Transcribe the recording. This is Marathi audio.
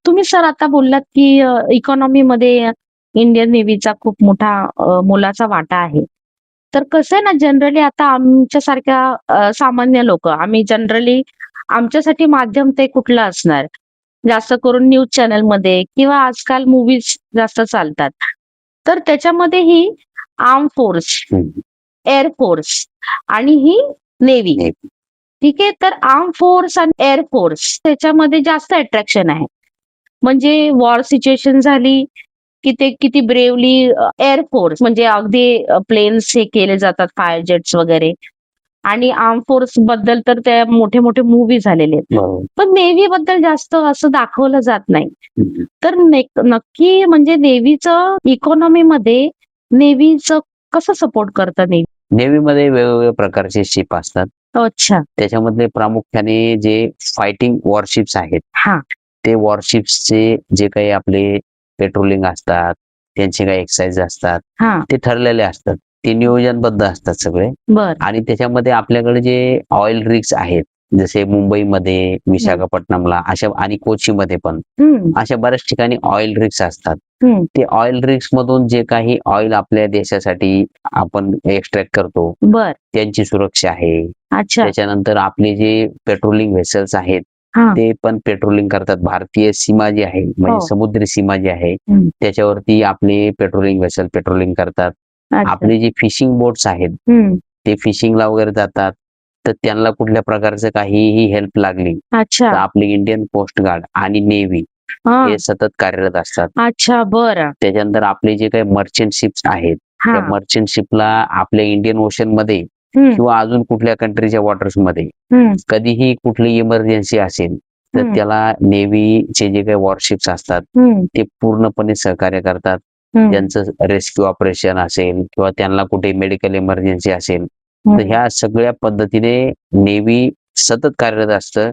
तुम्ही सर आता बोललात, की इकॉनॉमीमध्ये इंडियन नेव्हीचा खूप मोठा मोलाचा वाटा आहे. तर कसं आहे ना, जनरली आता आमच्यासारख्या सामान्य लोकं, आम्ही जनरली आमच्यासाठी माध्यम ते कुठलं असणार? जास्त करून न्यूज चॅनलमध्ये किंवा आजकाल मूव्हीज जास्त चालतात. तर त्याच्यामध्ये आर्म फोर्स, हं. एअर फोर्स आणि ही नेव्ही. नेव्ही. ठीक आहे. तर आर्म फोर्स आणि एअर फोर्स त्याच्यामध्ये जास्त अट्रॅक्शन आहे. म्हणजे वॉर सिच्युएशन झाली, की ते किती ब्रेवली एअर फोर्स म्हणजे अगदी प्लेन्स हे केले जातात, फायर जेट्स वगैरे आणि आर्म फोर्स बद्दल तर त्या मोठे-मोठे मूव्ही झालेले आहेत. बरोबर. पण नेव्ही बद्दल जास्त असं दाखवलं जात नाही. हं. तर नक्की म्हणजे नेव्हीचं इकॉनॉमीमध्ये नेव्हीचं कसं सपोर्ट करतं नेव्ही? नेव्हीमध्ये वेगवेगळ्या प्रकारचे शिप असतात. अच्छा. त्याच्यामधले प्रामुख्याने जे फायटिंग वॉरशिप्स आहेत, हां. ते वॉरशिप्सचे जे काही आपले पेट्रोलिंग असतात, त्यांचे काही एक्सरसाइज असतात, हां. ते ठरलेले असतात. ते नियोजनबद्ध असतात सगळे. बरं. आणि त्याच्यामध्ये आपल्याकडे जे ऑइल रिग्स आहेत, जसे मुंबईमध्ये, विशाखापट्टणमला अशा आणि कोचीमध्ये पण हं. अशा बऱ्याच ठिकाणी ऑइल रिग्स असतात. हं. ते ऑइल रिग्स मधून जे काही ऑइल आपल्या देशासाठी आपण एक्स्ट्रॅक्ट करतो, बरं. त्यांची सुरक्षा आहे. अच्छा. त्याच्यानंतर आपले जे पेट्रोलिंग व्हेसल्स आहेत, हां. ते पण पेट्रोलिंग करतात. भारतीय सीमा जी आहे, म्हणजे हो. समुद्री सीमा जी आहे, हं. त्याच्यावरती आपले पेट्रोलिंग व्हेसल पेट्रोलिंग करतात. अच्छा. आपले जे फिशिंग बोट्स आहेत, हं. ते फिशिंगला वगैरे जातात. तर त्यांना कुठल्या प्रकारचं काहीही हेल्प लागली, अच्छा. तर आपली इंडियन कोस्ट गार्ड आणि नेव्ही हां. हे सतत कार्यरत असतात. अच्छा. बरं. त्याच्यानंतर आपले जे काही मर्चंट शिप्स आहेत, त्या हां. मर्चंट शिपला आपल्या इंडियन ओशनमध्ये हं. किंवा अजून कुठल्या कंट्रीच्या वॉटर्समध्ये हं. कधीही कुठली इमर्जन्सी असेल, तर हं. त्याला नेव्हीचे जे काही वॉरशिप्स असतात, हं. ते पूर्णपणे सहकार्य करतात. हं. त्यांचं रेस्क्यू ऑपरेशन असेल किंवा त्यांना कुठे मेडिकल इमर्जन्सी असेल, तर हं. ह्या सगळ्या पद्धतीने नेव्ही सतत कार्यरत असतं